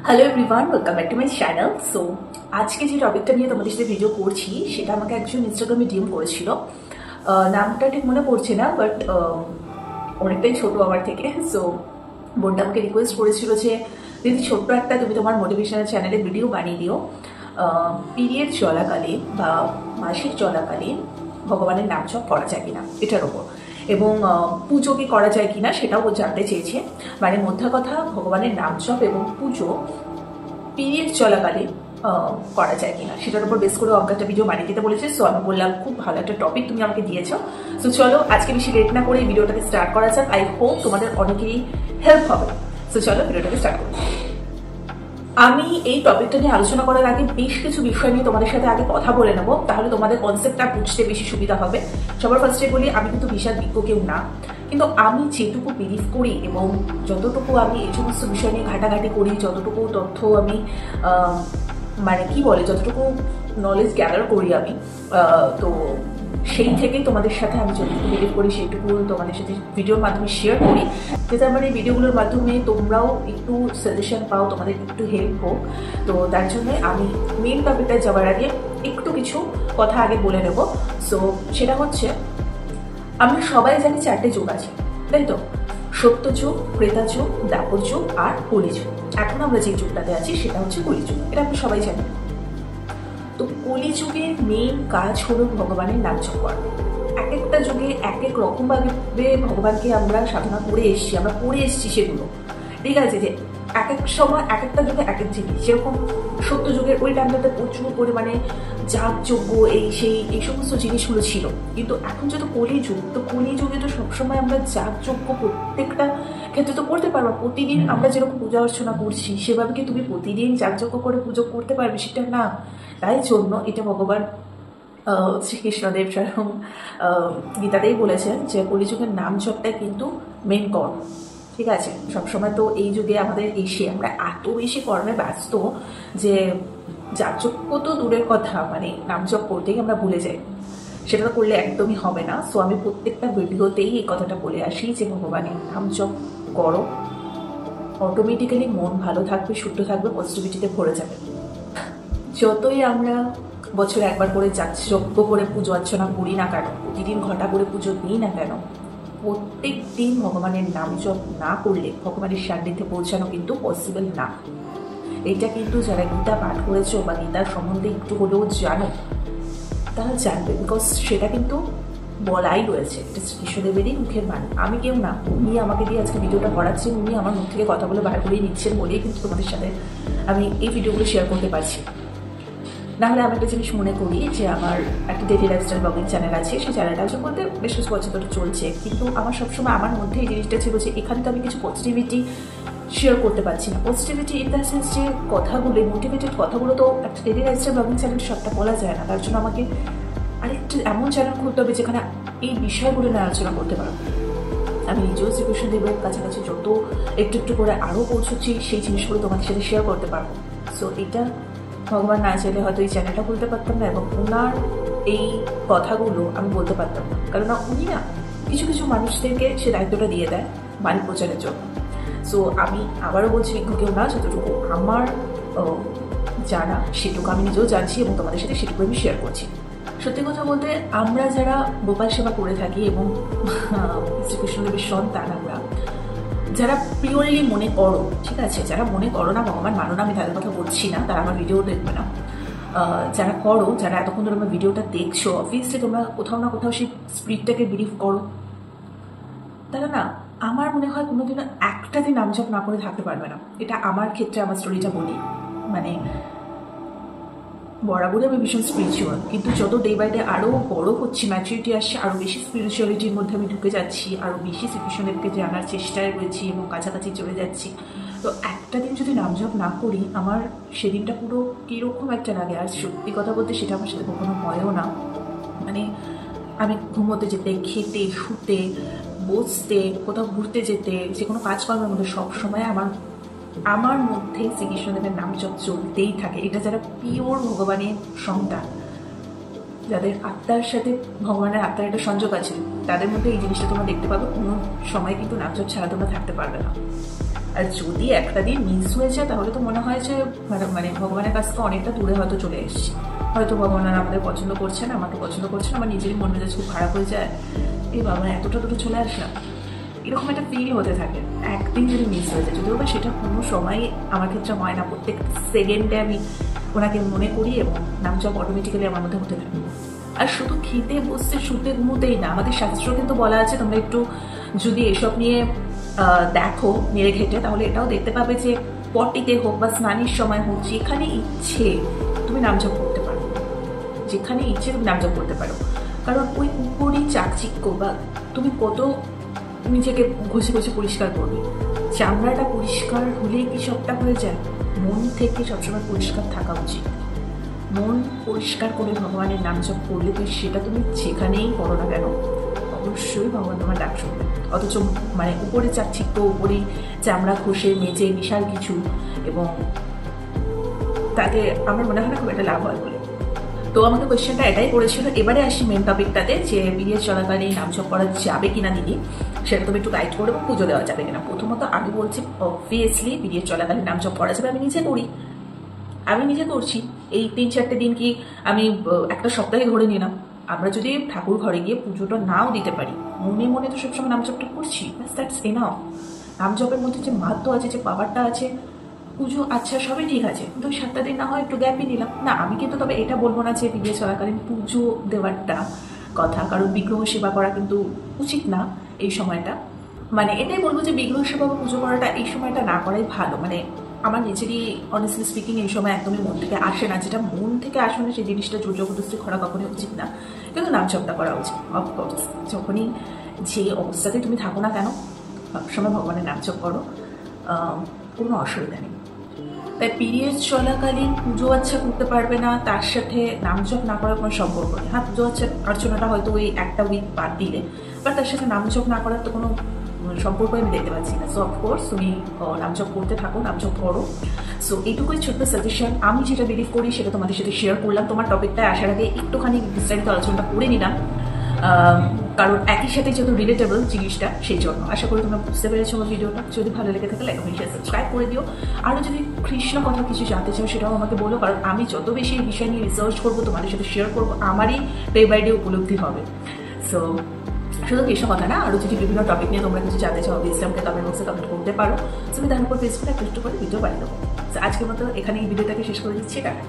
Hello everyone, welcome back to my channel. So আজকে যে টপিকটা নিয়ে তোমাদের সাথে ভিডিও করছি সেটা আমাকে একজন ইনস্টাগ্রামে ডিএম করেছিল। নামটা ঠিক মনে পড়ছে না, বাট অনেকটাই ছোট আমার থেকে। সো বোনটা আমাকে রিকোয়েস্ট করেছিল যে দিদি ছোট্ট একটা তুমি তোমার মোটিভেশনাল চ্যানেলে ভিডিও বানিয়ে দিও পিরিয়ড চলাকালীন বা মাসিক চলাকালীন ভগবানের নাম জপ করা যায় কিনা এটার ওপর, এবং পুজো কি করা যায় কিনা সেটাও জানতে চেয়েছে। মানে মধ্যে কথা, ভগবানের নাম জপ এবং পুজো পিরিয়ড চলাকালীন করা যায় কিনা সেটার উপর বেস করে একটা ভিডিও বানিয়ে দিতে বলেছে। সো আমি বললাম খুব ভালো একটা টপিক তুমি আমাকে দিয়েছো। সো চলো আজকে বেশি লেট না করে এই ভিডিওটাকে স্টার্ট করা যাক। আই হোপ তোমাদের অনেকেরই হেল্প হবে। সো চলো ভিডিওটাকে স্টার্ট করি। আমি এই টপিকটা নিয়ে আলোচনা করার আগে বেশ কিছু বিষয় নিয়ে তোমাদের সাথে আগে কথা বলে নেবো, তাহলে তোমাদের কনসেপ্টটা বুঝতে বেশি সুবিধা হবে। সবার ফার্স্টে বলি, আমি কিন্তু বিশাল বিজ্ঞ কেউ না, কিন্তু আমি যেটুকু বিলিভ করি এবং যতটুকু আমি এই সমস্ত বিষয় নিয়ে ঘাটাঘাটি করি, যতটুকু তথ্য আমি মানে কি বলে যতটুকু নলেজ গ্যাদার করি আমি, তো সেই থেকেই তোমাদের সাথে আমি যতটুকু বিলিভ করি সেইটুকু তোমাদের সাথে ভিডিওর মাধ্যমে শেয়ার করি, যাতে আমার এই ভিডিওগুলোর মাধ্যমে তোমরাও একটু সাজেশন পাও, তোমাদের একটু হেল্প হোক। তো তার জন্য আমি মেন টপিকটা যাওয়ার আগে একটু কিছু কথা আগে বলে নেব। সো সেটা হচ্ছে, আমরা সবাই জানি চারটে যুগ আছে, তাই তো? সত্যযুগ, ত্রেতাযুগ, দ্বাপর যুগ আর কলিযুগ। এখন আমরা যে যুগটাতে আছি সেটা হচ্ছে কলিযুগ, এটা আমরা সবাই জানি। তো কলিযুগের মেন কাজ হলো ভগবানের নাম জপ করা। এক একটা যুগে এক এক রকম ভাবে ভগবানকে আমরা সাধনা করে এসেছি, আমরা পড়ে এসেছি সেগুলো, ঠিক আছে? যে এক এক সময় এক একটা যুগে এক এক জিনিস, যেরকম সত্য যুগের ওই টাইমটাতে প্রচুর পরিমাণে যাগযজ্ঞ এই সমস্ত জিনিসগুলো ছিল। কিন্তু এখন যেহেতু কলিযুগ, তো কলিযুগে তো সবসময় আমরা যাগযজ্ঞ প্রত্যেকটা ক্ষেত্রে তো করতে পারবো। প্রতিদিন আমরা যেরকম পূজা অর্চনা করছি সেভাবে কি তুমি প্রতিদিন যাগযজ্ঞ করে পুজো করতে পারবে? সেটা না। তাই জন্য এটা ভগবান শ্রীকৃষ্ণদেব স্বয়ং গীতাতেই বলেছেন যে কলিযুগের নাম জপটাই কিন্তু মেন কর্ম, ঠিক আছে? সবসময় তো এই যুগে আমাদের এসে আমরা এত বেশি কর্মে ব্যস্ত যে যাগযজ্ঞ তো দূরের কথা, মানে নাম জপ করতেই আমরা ভুলে যাই। সেটা তো করলে একদমই হবে না। সো আমি প্রত্যেকটা ভিডিওতেই এই কথাটা বলে আসি যে ভগবানের নাম জপ করো, অটোমেটিক্যালি মন ভালো থাকবে, শুদ্ধ থাকবে, পজিটিভিটিতে ভরে যাবে। যতই আমরা বছরে একবার করে যাগযজ্ঞ করে পুজো অর্চনা করি না কেন, প্রতিদিন ঘটা করে পুজো দিই না কেন, প্রত্যেক দিন ভগবানের নাম জপ না করলে ভগবানের সান্নিধ্যে পৌঁছানো কিন্তু পসিবল না। এইটা কিন্তু যারা গীতা পাঠ করেছো বা গীতার সম্বন্ধে একটু হলেও জানো তারা জানবে, বিকজ সেটা কিন্তু বলাই রয়েছে। এটা শ্রীকৃষ্ণদেবেরই মুখের বাণী, আমি কেউ না। উনি আমাকে দিয়ে আজকে ভিডিওটা করাচ্ছেন, উনি আমার মুখ থেকে কথা বলে বার করিয়ে নিচ্ছেন বলেই কিন্তু তোমাদের সাথে আমি এই ভিডিওগুলো শেয়ার করতে পারছি। নাহলে আমি একটা জিনিস মনে করি যে আমার একটা ডেইলি লাইফস্টাইল ব্লগিং চ্যানেল আছে, সেই চ্যানেলটা আজ বলতে বেশ কিছু বছর ধরে চলছে, কিন্তু আমার সবসময় আমার মধ্যে এই জিনিসটা ছিল যে এখানে তো আমি কিছু পজিটিভিটি শেয়ার করতে পারছি না। পজিটিভিটি ইন দ্য সেন্স যে কথাগুলো, মোটিভেটেড কথাগুলো তো একটা ডেইলি লাইফস্টাইল ব্লগিং চ্যানেল সবটা বলা যায় না। তার জন্য আমাকে আরেকটা এমন চ্যানেল খুলতে হবে যেখানে এই বিষয়গুলো নিয়ে আলোচনা করতে পারবো। আমি নিজেও শ্রীকৃষ্ণদেবের কাছাকাছি যত একটু একটু করে আরও পৌঁছচ্ছি, সেই জিনিসগুলো তোমাদের সাথে শেয়ার করতে পারবো। সো এটা ভগবান না চাইলে হয়তো এই চ্যানেলটা খুলতে পারতাম না, এবং ওনার এই কথাগুলো আমি বলতে পারতাম না, কারণ উনি না কিছু কিছু মানুষদেরকে সে দায়িত্বটা দিয়ে দেয় বাণী প্রচারের জন্য। সো আমি আবারও বলছি, বিজ্ঞ কেউ না, যতটুকু আমার জানা সেটুকু আমি নিজেও জানছি এবং তোমাদের সাথে সেটুকু আমি শেয়ার করছি। সত্যি কথা বলতে, আমরা যারা গোপাল সেবা করে থাকি এবং শ্রীকৃষ্ণদেবের সন্তান, আমরা যারা পিওরলি মনে করো, ঠিক আছে, যারা মনে করো না ভগবান মানো না, আমি তাদের কথা বলছি না, তারা আমার ভিডিও দেখবে না। যারা করো, যারা এতক্ষণ ধরে আমার ভিডিওটা দেখছো, অবভিয়াসলি তোমরা কোথাও না কোথাও সেই স্পিরিটটাকে বিলিভ করো, তারা না আমার মনে হয় কোনোদিনও একটা দিন নাম জপ না করে থাকতে পারবে না। এটা আমার ক্ষেত্রে আমার স্টোরিটা বলি। মানে বরাবরই আমি ভীষণ স্পিরিচুয়াল, কিন্তু যত ডে বাই ডে আরও বড় হচ্ছি, ম্যাচুরিটি আসছে, আরও বেশি স্পিরিচুয়ালিটির মধ্যে আমি ঢুকে যাচ্ছি, আরও বেশি শ্রীকৃষ্ণদেবকে জানার চেষ্টায় রয়েছি এবং কাছাকাছি চলে যাচ্ছি। তো একটা দিন যদি নাম জপ না করি, আমার সেদিনটা পুরো কীরকম একটা লাগে। আর সত্যি কথা বলতে সেটা আমার সাথে কখনো হয়ও না। মানে আমি ঘুমোতে যেতে, খেতে, শুতে, বসতে, কোথাও ঘুরতে যেতে, যে কোনো কাজকর্মের মধ্যে সবসময় আমার মধ্যে শ্রীকৃষ্ণদেবের নাম জপ চলতেই থাকে। এটা যারা পিওর ভগবানের সন্তান, যাদের আত্মার সাথে ভগবানের আত্মার একটা সংযোগ আছে, তাদের মধ্যে এই জিনিসটা তোমরা দেখতে পাবে। কোনো সময় কিন্তু নাম জপ ছাড়া তোমরা থাকতে পারবে না। আর যদি একটা দিন মিস হয়ে যায় তাহলে তো মনে হয় যে মানে ভগবানের কাছ থেকে অনেকটা দূরে হয়তো চলে এসেছি, হয়তো ভগবান আর আমাদের পছন্দ করছে না, আমাকে পছন্দ করছে না, আমার নিজেরই মন মেজাজ খুব খারাপ হয়ে যায়, এই বাবা এতটা দূরে চলে আসলাম, এরকম একটা ফিল হতে থাকে একদিন যদি মিস হয়ে যায়। যদিও বা সেটা কোনো সময় আমার ক্ষেত্রে হয় না, প্রত্যেক সেকেন্ডে আমি ওনাকে মনে করি এবং নাম জপ অটোমেটিক্যালি আমার মধ্যে হতে থাকে। আর শুধু খেতে বসতে শুতে ঘুমোতেই না, আমাদের শাস্ত্র কিন্তু বলা আছে, তোমরা একটু যদি এসব নিয়ে দেখো মেরে ঘেটে, তাহলে এটাও দেখতে পাবে যে পটিতে হোক বা স্নানের সময় হোক, যেখানে ইচ্ছে তুমি নাম জপ করতে পারো, যেখানে ইচ্ছে তুমি নাম জপ করতে পারো। কারণ ওই উপরই চাকচিক্য বা তুমি কত নিজেকে ঘষে ঘষে পরিষ্কার করবে, চামড়াটা পরিষ্কার হলেই কি সবটা হয়ে যায়? মন থেকে সবসময় পরিষ্কার থাকা উচিত। মন পরিষ্কার করে ভগবানের নাম জপ করলে তো সেটা তুমি যেখানেই করো না কেন অবশ্যই ভগবান তোমার ডাক শুনবে। অথচ মানে উপরে চাকচিক্য, উপরেই চামড়া ঘষে মেজে বিশাল কিছু, এবং তাতে আমার মনে হয় না খুব একটা লাভ হয় বলে। তো আমাকে কোয়েশ্চেনটা এটাই করেছিল। এবারে আসি মেন টপিকটাতে, যে পিরিয়ড চলাকালীন নাম জপ করা যাবে কিনা দিদি, সেটা তুমি একটু গাইড করে পুজো দেওয়া যাবে কিনা। প্রথমত আমি বলছি অবভিয়াসলি পিরিয়ড চলাকালীন নাম জপ করা যাবে, আমি নিজে করি, আমি নিজে করছি। এই 3-4টে দিন কি আমি একটা সপ্তাহে ধরে নিলাম, আমরা যদি ঠাকুর ঘরে গিয়ে পুজোটা নাও দিতে পারি, মনে মনে তো সবসময় নাম জপটা করছি, দ্যাটস এনাফ। নাম জপের মধ্যে যে মাহাত্ম আছে, যে পাওয়ারটা আছে, পুজো আচ্ছা সবই ঠিক আছে, কিন্তু 7টা দিন না হয় একটু গ্যাপই নিলাম না। আমি কিন্তু তবে এটা বলবো না যে বিয়ে চলাকালীন পুজো দেওয়ারটা কথা, কারণ বিগ্রহ সেবা করা কিন্তু উচিত না এই সময়টা। মানে এটাই বলবো যে বিগ্রহ সেবা বা পুজো করাটা এই সময়টা না করাই ভালো। মানে আমার নিজেরই অনেস্টলি স্পিকিং এই সময় একদমই মন থেকে আসে না, যেটা মন থেকে আসে না সেই জিনিসটা জোর জবরদস্তি করা কখনোই উচিত না, কিন্তু নাম জপটা করা উচিত। অফকোর্স যখনই যে অবস্থাতে তুমি থাকো না কেন সবসময় ভগবানের নাম জপ করো, কোনো অসুবিধা নেই। তাই পিরিয়ড চলাকালীন পুজো আচ্ছা করতে পারবে না, তার সাথে নাম জপ না করার কোনো সম্পর্ক নেই। হ্যাঁ, পুজো আচ্ছা অর্চনাটা হয়তো ওই একটা উইক বাদ দিলে, বাট তার সাথে নাম জপ না করার তো কোনো সম্পর্ক আমি দেখতে পাচ্ছি না। সো অফকোর্স তুমি নাম জপ করতে থাকো, নাম জপ করো। সো এইটুকুই ছোট্ট সাজেশন, আমি যেটা বিলিভ করি সেটা তোমাদের সাথে শেয়ার করলাম। তোমার টপিকটায় আসার আগে একটুখানি বিস্তারিত আলোচনাটা করে নিলাম, কারণ একই সাথে যেহেতু রিলেটেবল জিনিসটা, সেই জন্য আশা করি তোমরা বুঝতে পেরেছো আমার ভিডিওটা। যদি ভালো লেগে থাকে লাইক কমেন্ট শেয়ার সাবস্ক্রাইব করে দিও। আরও যদি কৃষ্ণ কথা কিছু জানতে চাও সেটাও আমাকে বলো, কারণ আমি যত বেশি এই বিষয় নিয়ে রিসার্চ করবো, তোমাদের সাথে শেয়ার করবো, আমারই ডে বাই ডে উপলব্ধি হবে। সো শুধু কৃষ্ণ কথা না, আরও যদি বিভিন্ন টপিক নিয়ে তোমরা কিছু জানতে চাও, অবভিয়াসলি আমাকে কমেন্ট বক্সে কমেন্ট করতে পারো। তুমি তার উপর ফেসবুকে একটু করে ভিডিও বানিয়ে দেবো। আজকের মতো এখানে এই ভিডিওটাকে শেষ করে দিচ্ছি, টাটা।